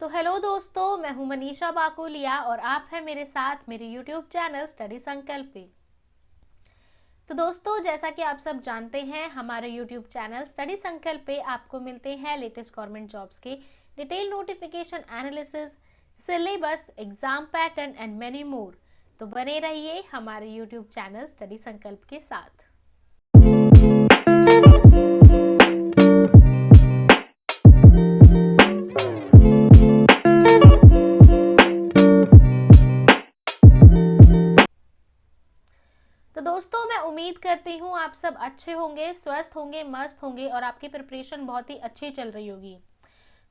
तो हेलो दोस्तों, मैं हूं मनीषा बाकुलिया और आप हैं मेरे साथ मेरे यूट्यूब चैनल स्टडी संकल्प पे। तो दोस्तों, जैसा कि आप सब जानते हैं, हमारे यूट्यूब चैनल स्टडी संकल्प पे आपको मिलते हैं लेटेस्ट गवर्नमेंट जॉब्स के detail notification analysis, syllabus, exam pattern and many more. तो बने रहिए हमारे यूट्यूब चैनल स्टडी संकल्प के साथ। तो दोस्तों, मैं उम्मीद करती हूँ आप सब अच्छे होंगे, स्वस्थ होंगे, मस्त होंगे और आपकी प्रिपरेशन बहुत ही अच्छी चल रही होगी।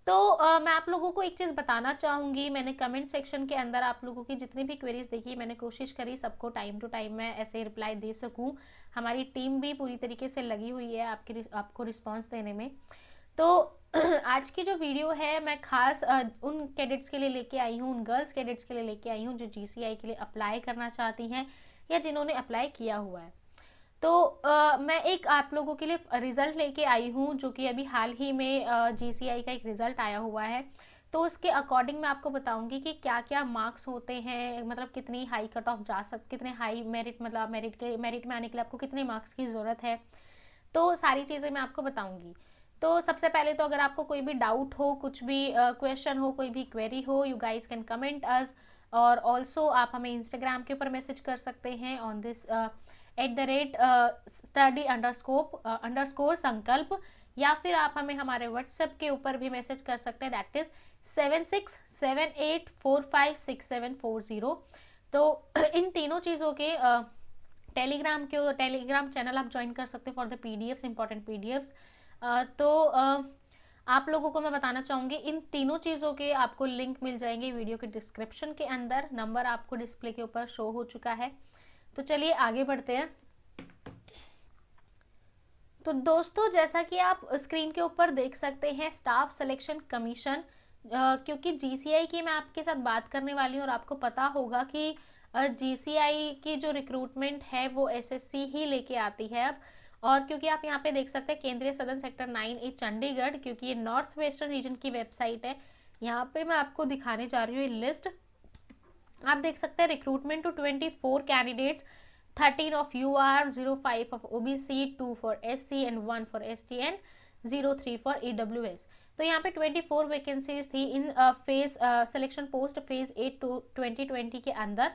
तो मैं आप लोगों को एक चीज़ बताना चाहूँगी। मैंने कमेंट सेक्शन के अंदर आप लोगों की जितनी भी क्वेरीज देखी, मैंने कोशिश करी सबको टाइम टू टाइम मैं ऐसे रिप्लाई दे सकूँ। हमारी टीम भी पूरी तरीके से लगी हुई है आपको रिस्पॉन्स देने में। तो आज की जो वीडियो है मैं खास उन कैडेट्स के लिए लेके आई हूँ, उन गर्ल्स कैडेट्स के लिए लेके आई हूँ जो जीसीआई के लिए अप्लाई करना चाहती हैं या जिन्होंने अप्लाई किया हुआ है। तो मैं एक आप लोगों के लिए रिजल्ट लेके आई हूँ जो कि अभी हाल ही में जीसीआई का एक रिजल्ट आया हुआ है। तो उसके अकॉर्डिंग मैं आपको बताऊंगी कि क्या क्या मार्क्स होते हैं, मतलब कितनी हाई कट ऑफ जा सकते, कितने हाई मेरिट, मतलब मेरिट में आने के लिए आपको कितने मार्क्स की ज़रूरत है। तो सारी चीज़ें मैं आपको बताऊंगी। तो सबसे पहले तो अगर आपको कोई भी डाउट हो, कुछ भी क्वेश्चन हो, कोई भी क्वेरी हो, यू गाइस कैन कमेंट अस। और ऑल्सो आप हमें इंस्टाग्राम के ऊपर मैसेज कर सकते हैं ऑन दिस @study_अंडरस्कोर संकल्प, या फिर आप हमें हमारे व्हाट्सएप के ऊपर भी मैसेज कर सकते हैं, दैट इज 7678456740। तो इन तीनों चीज़ों के टेलीग्राम चैनल आप ज्वाइन कर सकते हैं for the PDFs, important PDFs. तो आप लोगों को मैं बताना चाहूँगी, इन तीनों चीज़ों के आपको लिंक मिल जाएंगे वीडियो के डिस्क्रिप्शन के अंदर। नंबर आपको डिस्प्ले के ऊपर शो हो चुका है। तो चलिए आगे बढ़ते हैं। तो दोस्तों, जैसा कि आप स्क्रीन के ऊपर देख सकते हैं, स्टाफ सिलेक्शन कमीशन, क्योंकि जीसीआई की मैं आपके साथ बात करने वाली हूँ और आपको पता होगा कि जीसीआई की जो रिक्रूटमेंट है वो एसएससी ही लेके आती है अब। और क्योंकि आप यहाँ पे देख सकते हैं केंद्रीय सदन सेक्टर 9A चंडीगढ़, क्योंकि ये नॉर्थ वेस्टर्न रीजन की वेबसाइट है, यहाँ पे मैं आपको दिखाने जा रही हूँ ये लिस्ट। आप देख सकते हैं recruitment to 24 candidates, 13 of UR, 05 of OBC, 2 for SC and 1 for ST and 03 for EWS। तो यहाँ पे 24 वैकेंसीज थी in phase selection post phase 8 to 2020 के अंदर।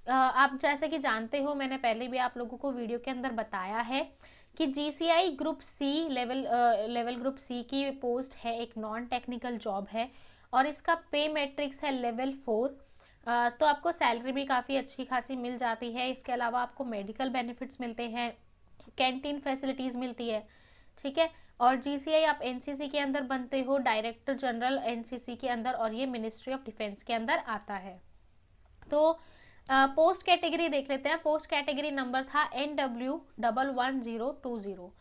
आप जैसे कि जानते हो, मैंने पहले भी आप लोगों को वीडियो के अंदर बताया है कि GCI group C level group C की पोस्ट है, एक नॉन टेक्निकल जॉब है और इसका पे मैट्रिक्स है लेवल 4। तो आपको सैलरी भी काफ़ी अच्छी खासी मिल जाती है। इसके अलावा आपको मेडिकल बेनिफिट्स मिलते हैं, कैंटीन फैसिलिटीज़ मिलती है, ठीक है। और जीसीआई आप एनसीसी के अंदर बनते हो, डायरेक्टर जनरल एनसीसी के अंदर, और ये मिनिस्ट्री ऑफ डिफेंस के अंदर आता है। तो पोस्ट कैटेगरी देख लेते हैं। पोस्ट कैटेगरी नंबर था NW11020।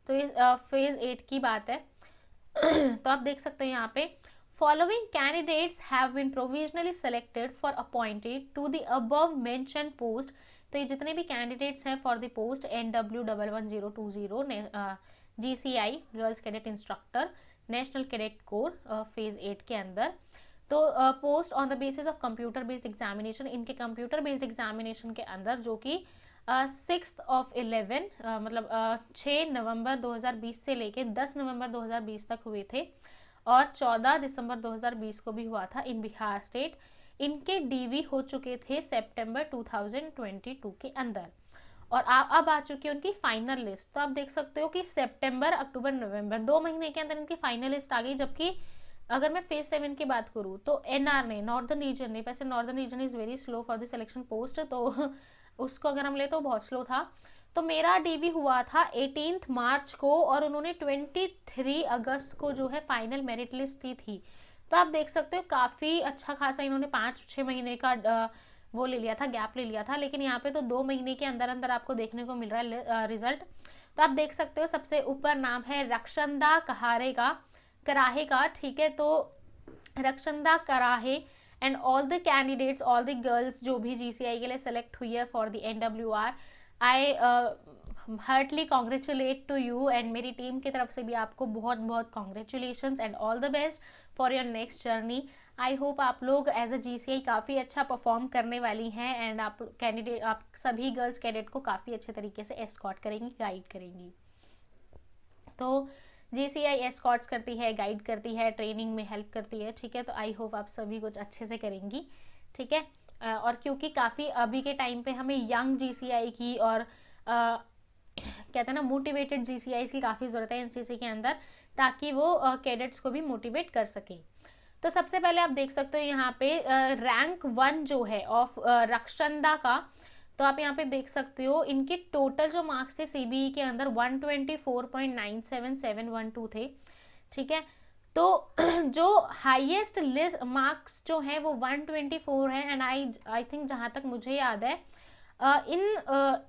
तो ये फेज 8 की बात है। तो आप देख सकते हो यहाँ पे, following candidates have been provisionally selected for appointed to the above mentioned post। तो ये जितने भी कैंडिडेट्स हैं for the post NW11020 GCI girls cadet instructor national cadet corps phase 8 के अंदर। तो post on the basis of computer based examination, इनके computer based examination के अंदर, जो कि 6/11 मतलब 6 नवंबर 2020 से लेके 10 नवंबर 2020 तक हुए थे और 14 दिसंबर 2020 को भी हुआ था इन बिहार स्टेट। इनके डीवी हो चुके थे सितंबर 2022 के अंदर और अब आ चुकी है उनकी फाइनल लिस्ट। तो आप देख सकते हो कि सितंबर, अक्टूबर, नवंबर 2 महीने के अंदर इनकी फाइनल लिस्ट आ गई। जबकि अगर मैं फेज 7 की बात करूँ तो एनआर ने, नॉर्दर्न रीजन ने, वैसे northern region is very slow for the selection post, तो उसको अगर हम ले तो बहुत स्लो था। तो मेरा डीवी हुआ था 18 मार्च को और उन्होंने 23 अगस्त को जो है फाइनल मेरिट लिस्ट दी थी। तो आप देख सकते हो काफ़ी अच्छा खासा इन्होंने 5-6 महीने का वो ले लिया था, गैप ले लिया था। लेकिन यहाँ पे तो 2 महीने के अंदर अंदर आपको देखने को मिल रहा है रिजल्ट। तो आप देख सकते हो सबसे ऊपर नाम है रक्षंदा कराहे का, ठीक है। तो Rakshanda Karahe and all the candidates, all the girls जो भी जीसीआई के लिए सेलेक्ट हुई है for the NWR, I heartly congratulate to you, and मेरी टीम की तरफ से भी आपको बहुत बहुत congratulations and all the best for your next journey. I hope आप लोग एज अ GCI काफ़ी अच्छा परफॉर्म करने वाली हैं, एंड आप सभी गर्ल्स कैडेट को काफ़ी अच्छे तरीके से एस्कॉर्ट करेंगी, गाइड करेंगी। तो GCI एस्कॉर्ट्स करती है, गाइड करती है, ट्रेनिंग में हेल्प करती है, ठीक है। तो आई होप आप सभी कुछ अच्छे से करेंगी, ठीक है। और क्योंकि काफ़ी अभी के टाइम पे हमें यंग GCI की और कहते हैं ना मोटिवेटेड GCI की काफ़ी ज़रूरत है NCC के अंदर, ताकि वो कैडेट्स को भी मोटिवेट कर सकें। तो सबसे पहले आप देख सकते हो यहाँ पे रैंक 1 जो है ऑफ रक्षंदा का, तो आप यहाँ पे देख सकते हो इनके टोटल जो मार्क्स थे CBE के अंदर 124.97712 थे, ठीक है। तो जो हाईएस्ट लिस्ट मार्क्स जो है वो 124 है, एंड आई थिंक जहाँ तक मुझे याद है इन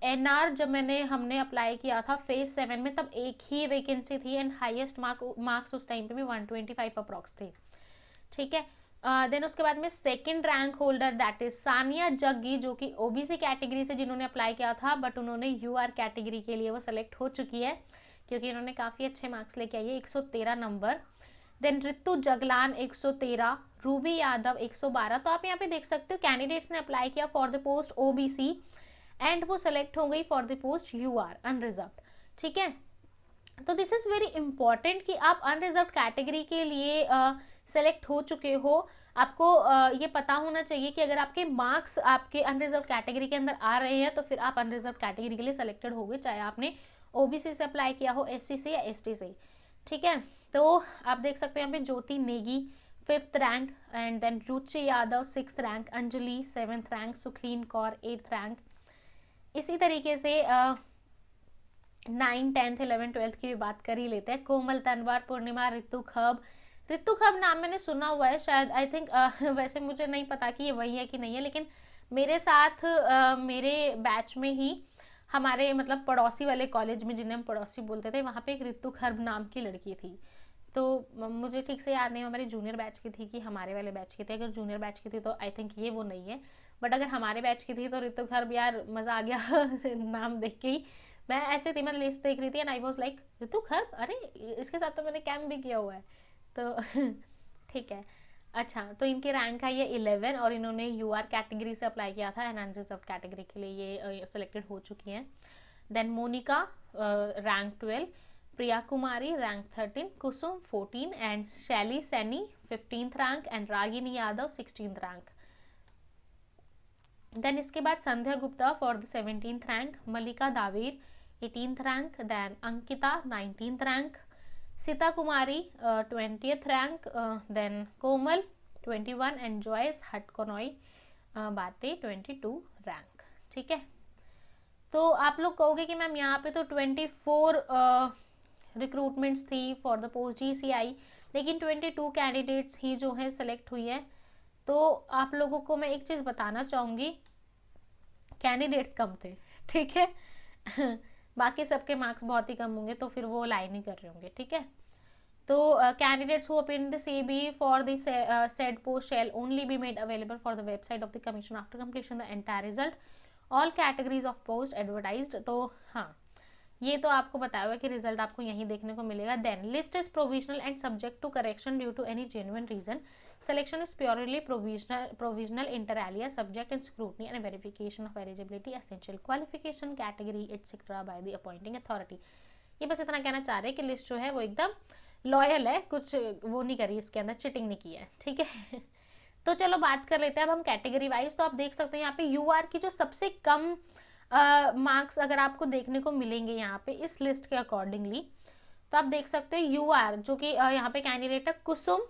NR जब हमने अप्लाई किया था फेज 7 में, तब एक ही वैकेंसी थी, एंड हाईएस्ट मार्क्स उस टाइम पे भी 125 अप्रॉक्स थे, ठीक है। देन उसके बाद में second rank holder that is Sania Jaggi, जो कि OBC कैटेगरी से जिन्होंने अप्लाई किया था, बट उन्होंने UR कैटेगरी के लिए वो सेलेक्ट हो चुकी है, क्योंकि इन्होंने काफ़ी अच्छे मार्क्स लेके आई है, 113 number. Then Ritu Jaglan 113, Ruby Yadav 112। तो आप यहाँ पे देख सकते हो कैंडिडेट्स ने अप्लाई किया for the post OBC, and वो सेलेक्ट हो गई for the post UR unreserved, ठीक है। तो दिस इज वेरी इंपॉर्टेंट कि आप अनरिजर्व्ड कैटेगरी के लिए सेलेक्ट हो चुके हो। आपको ये पता होना चाहिए कि अगर आपके मार्क्स आपके अनरिजर्व्ड कैटेगरी के अंदर आ रहे हैं, तो फिर आप अनरिजर्व्ड कैटेगरी के लिए सेलेक्टेड हो गए, चाहे आपने OBC से अप्लाई किया हो, SC से या ST से, ठीक है। तो आप देख सकते हैं यहाँ पे Jyoti Negi 5th rank, and then Ruchi Yadav 6th rank, Anjali 7th rank, Sukhleen Kaur 8th rank. इसी तरीके से 9, 10th, 11th, 12th की भी बात कर ही लेते हैं। कोमल तनवार, पूर्णिमा, ऋतु खब नाम मैंने सुना हुआ है शायद, आई थिंक वैसे मुझे नहीं पता कि ये वही है कि नहीं है, लेकिन मेरे साथ मेरे बैच में ही हमारे मतलब पड़ोसी वाले कॉलेज में, जिन्हें हम पड़ोसी बोलते थे, वहाँ पे एक ऋतु खर्ब नाम की लड़की थी। तो मुझे ठीक से याद नहीं हमारे जूनियर बैच की थी कि हमारे वाले बैच की थी। अगर जूनियर बैच की थी तो आई थिंक ये वो नहीं है, बट अगर हमारे बैच की थी तो ऋतु खर्ब, यार मज़ा आ गया नाम देख के ही। मैं ऐसे थी, मैं लिस्ट देख रही थी एंड आई वाज लाइक ऋतु खर्ब, अरे इसके साथ तो मैंने कैम्प भी किया हुआ है, तो ठीक है। अच्छा, तो इनकी रैंक आई है 11, और इन्होंने UR कैटेगरी से अप्लाई किया था, एंड अनरिजर्व्ड कैटेगरी के लिए ये सिलेक्टेड हो चुकी हैं। Then Monika rank 12, Priya Kumari rank 13, Kusum 14, and Shaili Saini 15th rank, and Ragini Yadav 16th rank. Then इसके बाद Sandhya Gupta for the 17th rank, Malika Dawer 18th rank, then Ankita 19th rank, Sita Kumari 20th rank, then Komal 21, and Joyce हटकोनॉय बाते 22 रैंक, ठीक है। तो आप लोग कहोगे कि मैम यहाँ पे तो 24 रिक्रूटमेंट्स थी फॉर द पोस्ट GCI, लेकिन 22 कैंडिडेट्स ही जो है सेलेक्ट हुई है। तो आप लोगों को मैं एक चीज़ बताना चाहूँगी, कैंडिडेट्स कम थे, ठीक है बाकी सबके मार्क्स बहुत ही कम होंगे, तो फिर वो लाइन ही कर रहे होंगे, ठीक है। तो candidates who appear the CBE for the said post shall only be made available for the website of the commission after completion the entire result, all categories of post advertised। तो हाँ, ये तो आपको बताया हुआ कि रिजल्ट आपको यहीं देखने को मिलेगा। Then list is provisional and subject to correction due to any genuine reason, selection is purely provisional inter alia, subject and scrutiny and verification of eligibility, essential qualification, category etc by the appointing authority। ये बस इतना कहना चाह रहे हैं कि list जो है वो एकदम लॉयल है, कुछ वो नहीं करी इसके अंदर, चिटिंग नहीं की है, ठीक है तो चलो बात कर लेते हैं अब हम कैटेगरी वाइज। तो आप देख सकते हैं यहाँ पे UR की जो सबसे कम मार्क्स अगर आपको देखने को मिलेंगे यहाँ पे इस लिस्ट के अकॉर्डिंगली, तो आप देख सकते हैं UR जो कि यहाँ पे कैंडिडेट है कुसुम,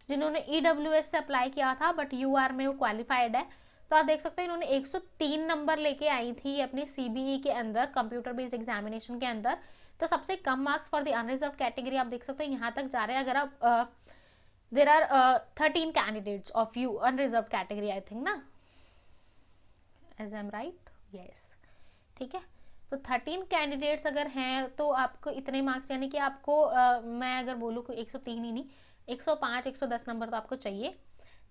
जिन्होंने EWS से अप्लाई किया था बट UR में वो क्वालिफाइड है। तो आप देख सकते हैं इन्होंने 103 नंबर लेके आई थी अपनी CBE के अंदर, कंप्यूटर बेस्ड एग्जामिनेशन के अंदर। तो सबसे कम marks for the unreserved category आप देख सकते हैं यहाँ तक जा रहे हैं। अगर आप there are 13 candidates of you unreserved category, I think ना, as I am right, yes, ठीक है। तो 13 कैंडिडेट्स अगर हैं तो आपको इतने मार्क्स, यानी कि आपको मैं अगर बोलूँ कि 103 ही नहीं, 105 110 नंबर तो आपको चाहिए।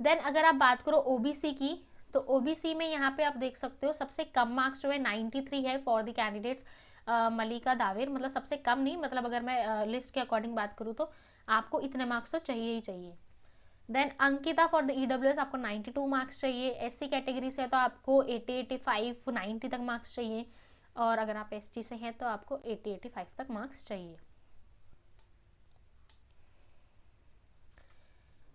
देन अगर आप बात करो OBC की, तो OBC में यहाँ पे आप देख सकते हो सबसे कम मार्क्स जो है 93 है फॉर द कैंडिडेट्स मलिका दावेर, मतलब सबसे कम नहीं, मतलब अगर मैं लिस्ट के अकॉर्डिंग बात करूँ तो आपको इतने मार्क्स तो चाहिए ही चाहिए। Then Ankita for the EWS आपको 92 मार्क्स चाहिए। एससी कैटेगरी से है तो आपको 80, 85, 90 तक मार्क्स चाहिए, और अगर आप एसटी से हैं तो आपको 80, 85 तक मार्क्स चाहिए।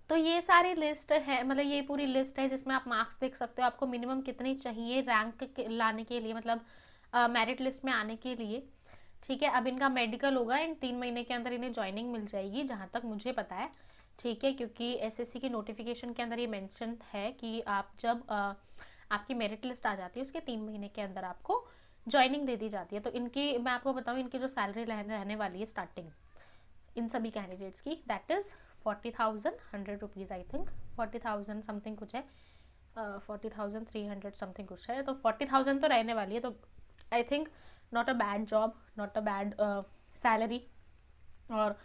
तो ये सारी लिस्ट है, मतलब ये पूरी लिस्ट है जिसमें आप मार्क्स देख सकते हो आपको मिनिमम कितने चाहिए रैंक लाने के लिए, मतलब मेरिट लिस्ट में आने के लिए। ठीक है, अब इनका मेडिकल होगा एंड 3 महीने के अंदर इन्हें ज्वाइनिंग मिल जाएगी जहाँ तक मुझे पता है। ठीक है, क्योंकि एसएससी की नोटिफिकेशन के अंदर ये मेंशन है कि आप जब आपकी मेरिट लिस्ट आ जाती है उसके 3 महीने के अंदर आपको ज्वाइनिंग दे दी जाती है। तो इनकी मैं आपको बताऊँ, इनकी जो सैलरी रहने वाली है स्टार्टिंग इन सभी कैंडिडेट्स की, that is 40,100 rupees, I think 40,000 something कुछ है, 40,300 समथिंग कुछ है, तो 40,000 तो रहने वाली है। तो I think not a bad job, not a bad salary. और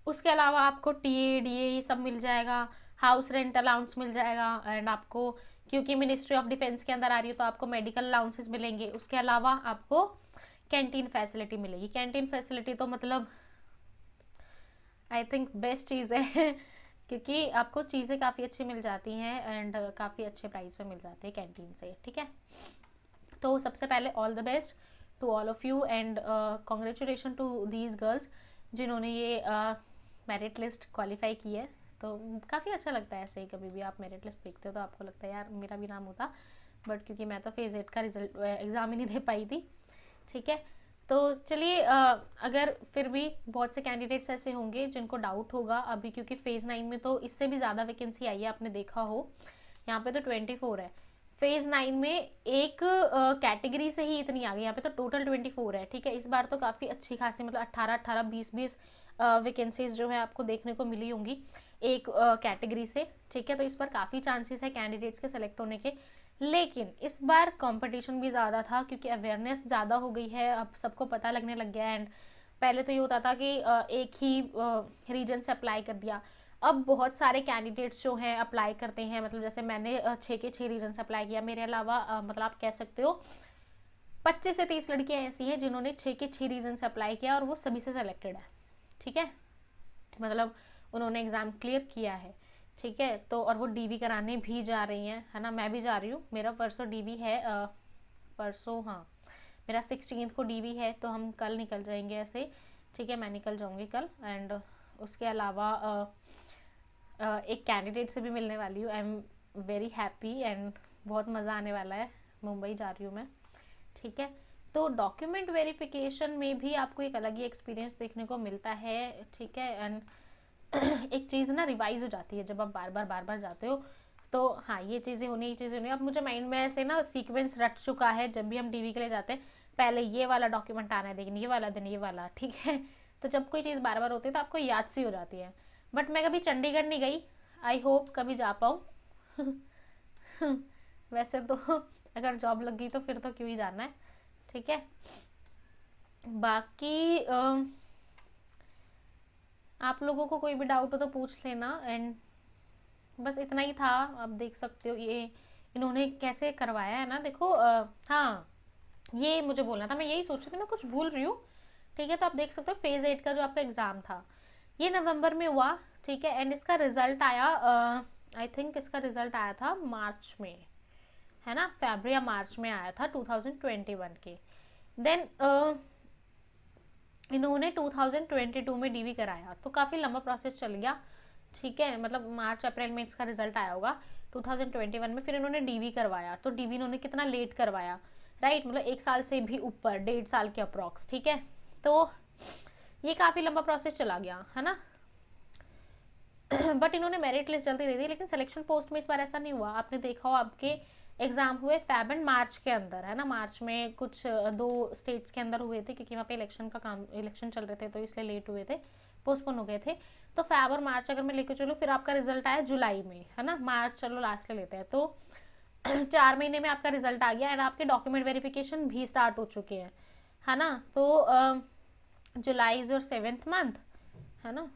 उसके अलावा आपको टीए डीए ये सब मिल जाएगा, हाउस रेंट अलाउंस मिल जाएगा, एंड आपको क्योंकि मिनिस्ट्री ऑफ डिफेंस के अंदर आ रही है तो आपको मेडिकल अलाउंसेस मिलेंगे। उसके अलावा आपको कैंटीन फैसिलिटी मिलेगी। कैंटीन फैसिलिटी तो मतलब आई थिंक बेस्ट चीज़ है क्योंकि आपको चीज़ें काफ़ी अच्छी मिल जाती हैं एंड काफ़ी अच्छे प्राइस पे मिल जाती है कैंटीन से। ठीक है, तो सबसे पहले all the best to all of you and congratulation to these girls जिन्होंने ये मेरिट लिस्ट क्वालिफाई की है। तो काफ़ी अच्छा लगता है ऐसे ही, कभी भी आप मेरिट लिस्ट देखते हो तो आपको लगता है यार मेरा भी नाम होता, बट क्योंकि मैं तो फेज़ 8 का रिजल्ट एग्ज़ाम ही नहीं दे पाई थी। ठीक है, तो चलिए अगर फिर भी बहुत से कैंडिडेट्स ऐसे होंगे जिनको डाउट होगा अभी, क्योंकि फेज़ 9 में तो इससे भी ज़्यादा वैकेंसी आई है, आपने देखा हो यहाँ पे तो 24 है। फेज़ 9 में एक कैटेगरी से ही इतनी आ गई, यहाँ पे तो टोटल 24 है। ठीक है, इस बार तो काफ़ी अच्छी खासी, मतलब 18, 20 वैकेंसीज जो है आपको देखने को मिली होंगी एक कैटेगरी से। ठीक है, तो इस बार काफ़ी चांसेस है कैंडिडेट्स के सेलेक्ट होने के, लेकिन इस बार कंपटीशन भी ज़्यादा था क्योंकि अवेयरनेस ज़्यादा हो गई है, अब सबको पता लगने लग गया है। एंड पहले तो ये होता था कि एक ही रीजन से अप्लाई कर दिया, अब बहुत सारे कैंडिडेट्स जो हैं अप्लाई करते हैं, मतलब जैसे मैंने 6 के 6 रीजन से अप्लाई किया, मेरे अलावा मतलब आप कह सकते हो 25 से 30 लड़कियां ऐसी हैं जिन्होंने 6 के 6 रीजन से अप्लाई किया और वो सभी से सेलेक्टेड है। ठीक है, मतलब उन्होंने एग्ज़ाम क्लियर किया है। ठीक है, तो और वो डीवी कराने भी जा रही हैं, है ना, मैं भी जा रही हूँ, मेरा परसों डीवी है, परसों हाँ मेरा 16 को डीवी है, तो हम कल निकल जाएंगे ऐसे। ठीक है, मैं निकल जाऊँगी कल। एंड उसके अलावा एक कैंडिडेट से भी मिलने वाली हूँ, I am very happy and बहुत मज़ा आने वाला है, मुंबई जा रही हूँ मैं। ठीक है, तो डॉक्यूमेंट वेरिफिकेशन में भी आपको एक अलग ही एक्सपीरियंस देखने को मिलता है। ठीक है, एंड एक चीज़ ना रिवाइज हो जाती है जब आप बार बार जाते हो, तो हाँ ये चीज़ें होनी। अब मुझे माइंड में ऐसे ना सीक्वेंस रट चुका है, जब भी हम डीवी के लिए जाते हैं पहले ये वाला डॉक्यूमेंट आना है, लेकिन ये वाला दिन ये वाला। ठीक है, तो जब कोई चीज़ बार बार होती है तो आपको याद सी हो जाती है। बट मैं कभी चंडीगढ़ नहीं गई, आई होप कभी जा पाऊँ वैसे तो अगर जॉब लग गई तो फिर तो क्यों ही जाना है। ठीक है, बाकी आप लोगों को कोई भी डाउट हो तो पूछ लेना। एंड बस इतना ही था, आप देख सकते हो ये इन्होंने कैसे करवाया है ना, देखो हाँ ये मुझे बोलना था, मैं यही सोच रही थी, मैं कुछ भूल रही हूँ। ठीक है, तो आप देख सकते हो फेज़ 8 का जो आपका एग्ज़ाम था ये नवंबर में हुआ। ठीक है, एंड इसका रिजल्ट आया आई थिंक इसका रिजल्ट आया था मार्च में, है ना, फरवरी या मार्च में आया था 2021 के। देन इन्होंने 2022 में डीवी कराया, तो काफ़ी लंबा प्रोसेस चल गया। ठीक है, मतलब मार्च अप्रैल में इसका रिजल्ट आया होगा 2021 में, फिर इन्होंने डीवी करवाया, तो डीवी इन्होंने कितना लेट करवाया, राइट, मतलब 1 साल से भी ऊपर, 1.5 साल के अप्रॉक्स। ठीक है, तो ये काफ़ी लंबा प्रोसेस चला गया, है ना बट इन्होंने मेरिट लिस्ट जल्दी दे दी, लेकिन सिलेक्शन पोस्ट में इस बार ऐसा नहीं हुआ। आपने देखा हो आपके एग्जाम हुए फेब एंड मार्च के अंदर, है ना, मार्च में कुछ 2 स्टेट्स के अंदर हुए थे क्योंकि वहाँ पे इलेक्शन चल रहे थे तो इसलिए लेट हुए थे, पोस्टपोन हो गए थे। तो फेब और मार्च अगर मैं लेकर चलूँ, फिर आपका रिजल्ट आया जुलाई में, है ना, मार्च चलो लास्ट ले लेते हैं, तो 4 महीने में आपका रिजल्ट आ गया एंड आपके डॉक्यूमेंट वेरिफिकेशन भी स्टार्ट हो चुके हैं, है ना। तो जुलाई इज योर 7th मंथ, है ना।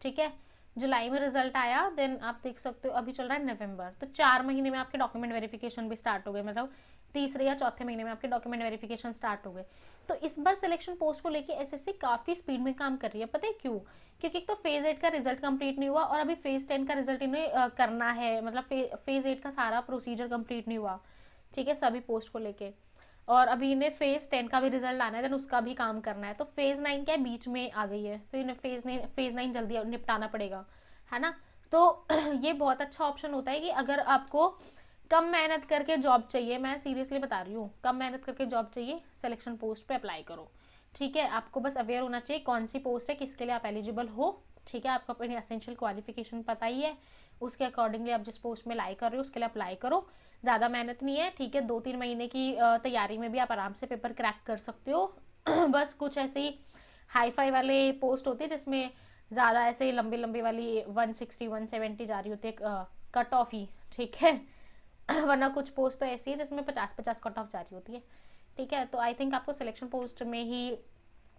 ठीक है, जुलाई में रिजल्ट आया, देन आप देख सकते हो अभी चल रहा है नवंबर, तो 4 महीने में आपके डॉक्यूमेंट वेरिफिकेशन भी स्टार्ट हो गए, मतलब तीसरे या चौथे महीने में आपके डॉक्यूमेंट वेरिफिकेशन स्टार्ट हो गए। तो इस बार सिलेक्शन पोस्ट को लेके एसएससी काफ़ी स्पीड में काम कर रही है। पता है क्यों? क्योंकि एक तो फेज़ 8 का रिजल्ट कंप्लीट नहीं हुआ और अभी फेज़ 10 का रिजल्ट इन्हें करना है, मतलब फेज़ 8 का सारा प्रोसीजर कंप्लीट नहीं हुआ, ठीक है, सभी पोस्ट को लेके। और अभी इन्हें फेज़ 10 का भी रिजल्ट लाना है, देन उसका भी काम करना है। तो फेज़ 9 क्या बीच में आ गई है, तो इन्हें फेज़ 9 जल्दी निपटाना पड़ेगा, है ना। तो ये बहुत अच्छा ऑप्शन होता है कि अगर आपको कम मेहनत करके जॉब चाहिए, मैं सीरियसली बता रही हूँ, कम मेहनत करके जॉब चाहिए, सिलेक्शन पोस्ट पे अप्लाई करो, ठीक है। आपको बस अवेयर होना चाहिए कौन सी पोस्ट है, किसके लिए आप एलिजिबल हो, ठीक है। आपको अपनी एसेंशियल क्वालिफिकेशन पता ही है, उसके अकॉर्डिंगली आप जिस पोस्ट में लाई कर रहे हो उसके लिए अप्लाई करो। ज़्यादा मेहनत नहीं है, ठीक है। 2-3 महीने की तैयारी में भी आप आराम से पेपर क्रैक कर सकते हो। बस कुछ ऐसे ही हाई फाई वाले पोस्ट होते हैं जिसमें ज़्यादा ऐसे लंबी लंबी वाली 160 170 जा रही होती है कट ऑफ ही, ठीक है। वरना कुछ पोस्ट तो ऐसी है जिसमें 50-50 कट ऑफ जा रही होती है, ठीक है। तो आई थिंक आपको सिलेक्शन पोस्ट में ही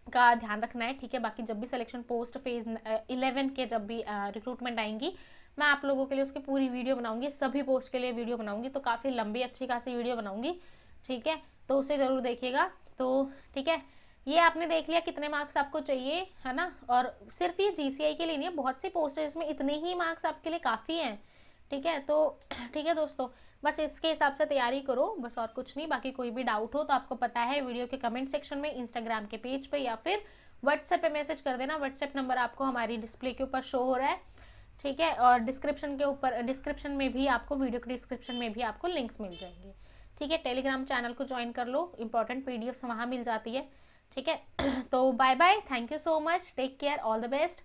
का ध्यान रखना है, ठीक है। बाकी जब भी सिलेक्शन पोस्ट फेज 11 के जब भी रिक्रूटमेंट आएंगी, मैं आप लोगों के लिए उसकी पूरी वीडियो बनाऊंगी, सभी पोस्ट के लिए वीडियो बनाऊंगी, तो काफ़ी लंबी अच्छी खासी वीडियो बनाऊंगी, ठीक है। तो उसे ज़रूर देखिएगा। तो ठीक है, ये आपने देख लिया कितने मार्क्स आपको चाहिए, है ना। और सिर्फ ये जीसीआई के लिए नहीं है, बहुत सी पोस्ट है जिसमें इतने ही मार्क्स आपके लिए काफ़ी हैं, ठीक है। तो ठीक है दोस्तों, बस इसके हिसाब से तैयारी करो, बस और कुछ नहीं। बाकी कोई भी डाउट हो तो आपको पता है वीडियो के कमेंट सेक्शन में, इंस्टाग्राम के पेज पे या फिर व्हाट्सएप पे मैसेज कर देना। व्हाट्सएप नंबर आपको हमारी डिस्प्ले के ऊपर शो हो रहा है, ठीक है। और डिस्क्रिप्शन के ऊपर, डिस्क्रिप्शन में भी आपको, वीडियो के डिस्क्रिप्शन में भी आपको लिंक्स मिल जाएंगे, ठीक है। टेलीग्राम चैनल को ज्वाइन कर लो, इंपॉर्टेंट पीडीएफ वहाँ मिल जाती है, ठीक है। तो bye bye, thank you so much, take care, all the best.